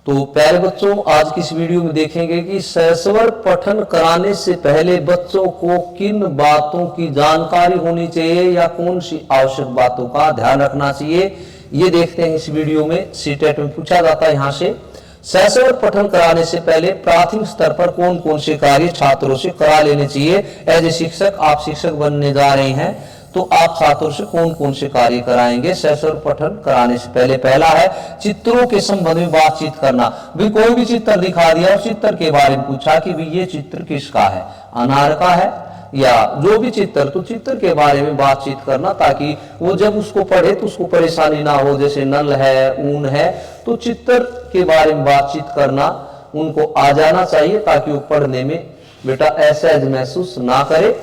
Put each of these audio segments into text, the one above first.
तो प्यारे बच्चों, आज की इस वीडियो में देखेंगे कि सहस्वर पठन कराने से पहले बच्चों को किन बातों की जानकारी होनी चाहिए या कौन सी आवश्यक बातों का ध्यान रखना चाहिए, ये देखते हैं इस वीडियो में। सीटेट में पूछा जाता है यहाँ से, सहस्वर पठन कराने से पहले प्राथमिक स्तर पर कौन कौन से कार्य छात्रों से करा लेने चाहिए। एज ए शिक्षक, आप शिक्षक बनने जा रहे हैं तो आप छात्रों से कौन कौन से कार्य कराएंगे सहस्वर पठन कराने से पहले। पहला है चित्रों के संबंध में बातचीत करना। भाई कोई भी चित्र दिखा दिया और चित्र के बारे में पूछा कि भाई ये चित्र किसका है, अनार का है या जो भी चित्र, तो चित्र के बारे में बातचीत करना ताकि वो जब उसको पढ़े तो उसको परेशानी ना हो। जैसे नल है, ऊन है, तो चित्र के बारे में बातचीत करना उनको आ जाना चाहिए ताकि वो पढ़ने में बेटा असहज महसूस ना करे।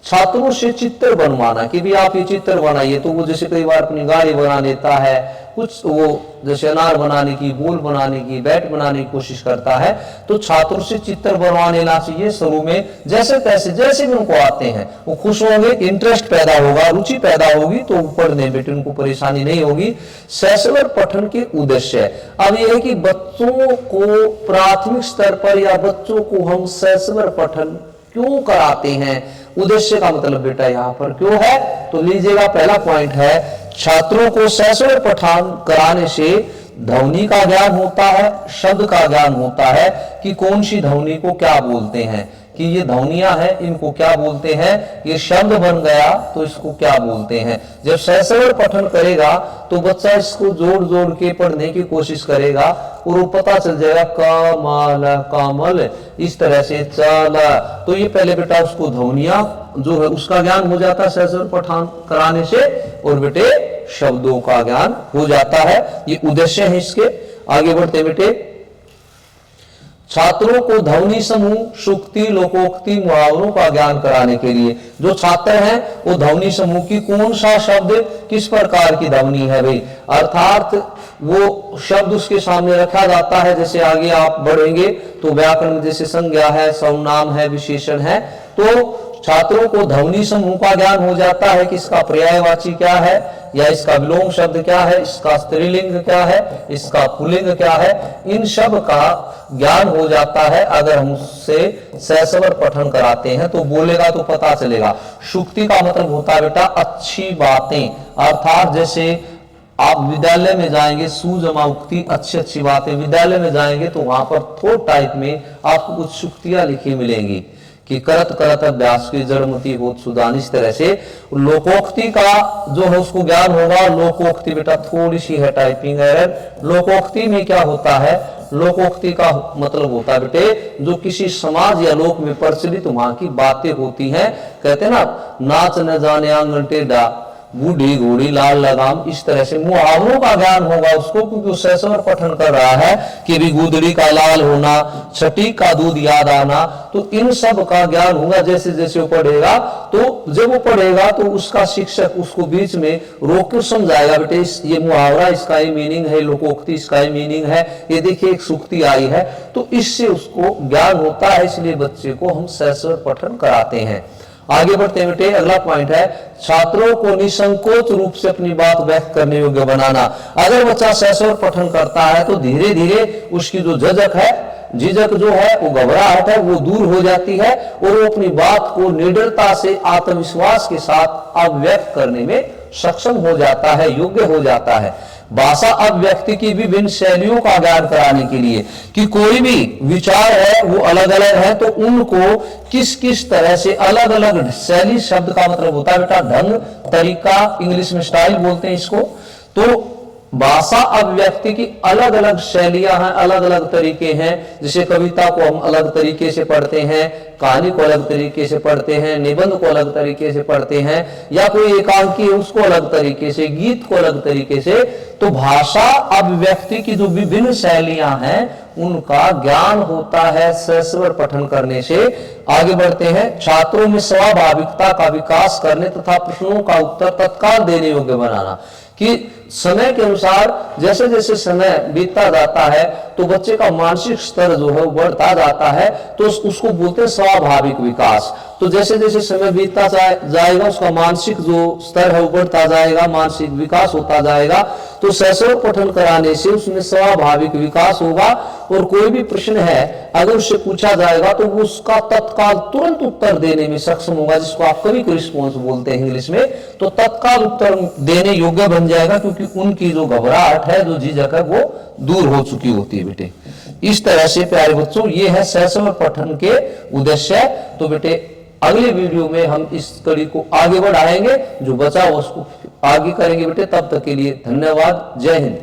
छात्रों से चित्र बनवाना कि भी आप ये चित्र बनाइए, तो वो जैसे कई बार अपनी गाड़ी बना लेता है, कुछ वो जैसे अनार बनाने की, बॉल बनाने की, बैट बनाने की कोशिश करता है, तो छात्रों से चित्र बनवाने ला चाहिए शुरू में। जैसे तैसे जैसे भी उनको आते हैं वो खुश होंगे, इंटरेस्ट पैदा होगा, रुचि पैदा होगी, तो पढ़ने बेटे उनको परेशानी नहीं होगी। सहस्वर पठन के उद्देश्य अब यह है कि बच्चों को प्राथमिक स्तर पर या बच्चों को हम सहस्वर पठन क्यों कराते हैं, उद्देश्य का मतलब बेटा यहाँ पर क्यों है, तो लीजिएगा। पहला पॉइंट है, छात्रों को सहस्वर पठन कराने से ध्वनि का ज्ञान होता है, शब्द का ज्ञान होता है कि कौन सी ध्वनि को क्या बोलते हैं, कि ये ध्वनियां हैं इनको क्या बोलते हैं, ये शब्द बन गया तो इसको क्या बोलते हैं। जब सहस्वर पठन करेगा तो बच्चा इसको जोड़ जोड़ के पढ़ने की कोशिश करेगा और वो पता चल जाएगा कमल कमल, इस तरह से चला, तो ये पहले बेटा उसको ध्वनियां जो है उसका ज्ञान हो जाता है सहस्वर पठन कराने से, और बेटे शब्दों का ज्ञान हो जाता है। ये उद्देश्य है इसके। आगे बढ़ते बेटे, छात्रों को ध्वनि समूह, सूक्ति, लोकोक्ति, मुहावरों का ज्ञान कराने के लिए जो छात्र हैं वो ध्वनि समूह की कौन सा शब्द किस प्रकार की ध्वनि है भाई, अर्थात वो शब्द उसके सामने रखा जाता है। जैसे आगे आप बढ़ेंगे तो व्याकरण में जैसे संज्ञा है, सर्वनाम है, विशेषण है, तो छात्रों को ध्वनि समूह का ज्ञान हो जाता है कि इसका पर्यायवाची क्या है या इसका विलोम शब्द क्या है, इसका स्त्रीलिंग क्या है, इसका पुल्लिंग क्या है, इन सब का ज्ञान हो जाता है। अगर हम उससे सहस्वर पठन कराते हैं तो बोलेगा तो पता चलेगा। सूक्ति का मतलब होता है बेटा अच्छी बातें, अर्थात जैसे आप विद्यालय में जाएंगे, सु जमा उक्ति, अच्छी अच्छी बातें, विद्यालय में जाएंगे तो वहां पर थोड़ टाइप में आपको कुछ सूक्तियां लिखी मिलेंगी कि करत करत अभ्यास की जड़मती होत सुदान, इस तरह से। लोकोक्ति का जो है उसको ज्ञान होगा। लोकोक्ति बेटा थोड़ी सी है टाइपिंग एरर। लोकोक्ति में क्या होता है, लोकोक्ति का मतलब होता है बेटे जो किसी समाज या लोक में प्रचलित वहां की बातें होती हैं। कहते हैं ना, नाच न जाने आंगन टेढ़ा, बूढ़ी घोड़ी लाल लगाम, इस तरह से मुहावरों का ज्ञान होगा उसको, क्योंकि वो सहस्वर पठन कर रहा है कि भी गुदड़ी का लाल होना, छठी का दूध याद आना, तो इन सब का ज्ञान होगा जैसे जैसे वो पढ़ेगा। तो जब वो पढ़ेगा तो उसका शिक्षक उसको बीच में रोक कर समझाएगा, बेटे ये मुहावरा इसका ही मीनिंग है, लोकोक्ति इसका ही मीनिंग है, ये देखिए एक सूक्ति आई है, तो इससे उसको ज्ञान होता है। इसलिए बच्चे को हम सहस्वर पठन कराते हैं। आगे बढ़ते हैं बेटे, अगला पॉइंट है छात्रों को निसंकोच रूप से अपनी बात व्यक्त करने योग्य बनाना। अगर बच्चा सहस्वर पठन करता है तो धीरे धीरे उसकी जो झिझक है, झिझक जो है वो घबराहट है वो दूर हो जाती है और वो अपनी बात को निडरता से आत्मविश्वास के साथ अभिव्यक्त करने में सक्षम हो जाता है, योग्य हो जाता है। भाषा अभिव्यक्ति की विभिन्न शैलियों का ज्ञान कराने के लिए कि कोई भी विचार है वो अलग अलग है, तो उनको किस किस तरह से अलग अलग शैली, शब्द का मतलब होता है बेटा ढंग, तरीका, इंग्लिश में स्टाइल बोलते हैं इसको। तो भाषा अभिव्यक्ति की अलग अलग शैलियां हैं, अलग अलग तरीके हैं। जैसे कविता को हम अलग तरीके से पढ़ते हैं, कहानी को अलग तरीके से पढ़ते हैं, निबंध को अलग तरीके से पढ़ते हैं, या कोई एकांकी है उसको अलग तरीके से, गीत को अलग तरीके से। तो भाषा अभिव्यक्ति की जो विभिन्न शैलियां हैं उनका ज्ञान होता है सहस्वर पठन करने से। आगे बढ़ते हैं, छात्रों में स्वाभाविकता का विकास करने तथा प्रश्नों का उत्तर तत्काल देने योग्य बनाना। कि समय के अनुसार जैसे जैसे समय बीतता जाता है तो बच्चे का मानसिक स्तर जो है वो बढ़ता जाता है, तो उसको बोलते हैं स्वाभाविक विकास। तो जैसे जैसे समय बीतता जाएगा उसका मानसिक जो स्तर है वो बढ़ता जाएगा, मानसिक विकास होता जाएगा। तो सैसव पठन कराने से उसमें स्वाभाविक विकास होगा। और कोई भी प्रश्न है अगर उससे पूछा जाएगा तो वो उसका तत्काल तुरंत उत्तर देने में सक्षम होगा, जिसको आप क्विक रिस्पॉन्स बोलते हैं इंग्लिश में। तो तत्काल उत्तर देने योग्य बन जाएगा, क्योंकि उनकी जो घबराहट है, जो झिझक है, वो दूर हो चुकी होती है बेटे। इस तरह से प्यारे बच्चों ये है सैसव पठन के उद्देश्य। तो बेटे अगले वीडियो में हम इस कड़ी को आगे बढ़ाएंगे, जो बचा उसको आगे करेंगे बेटे। तब तक के लिए धन्यवाद। जय हिंद।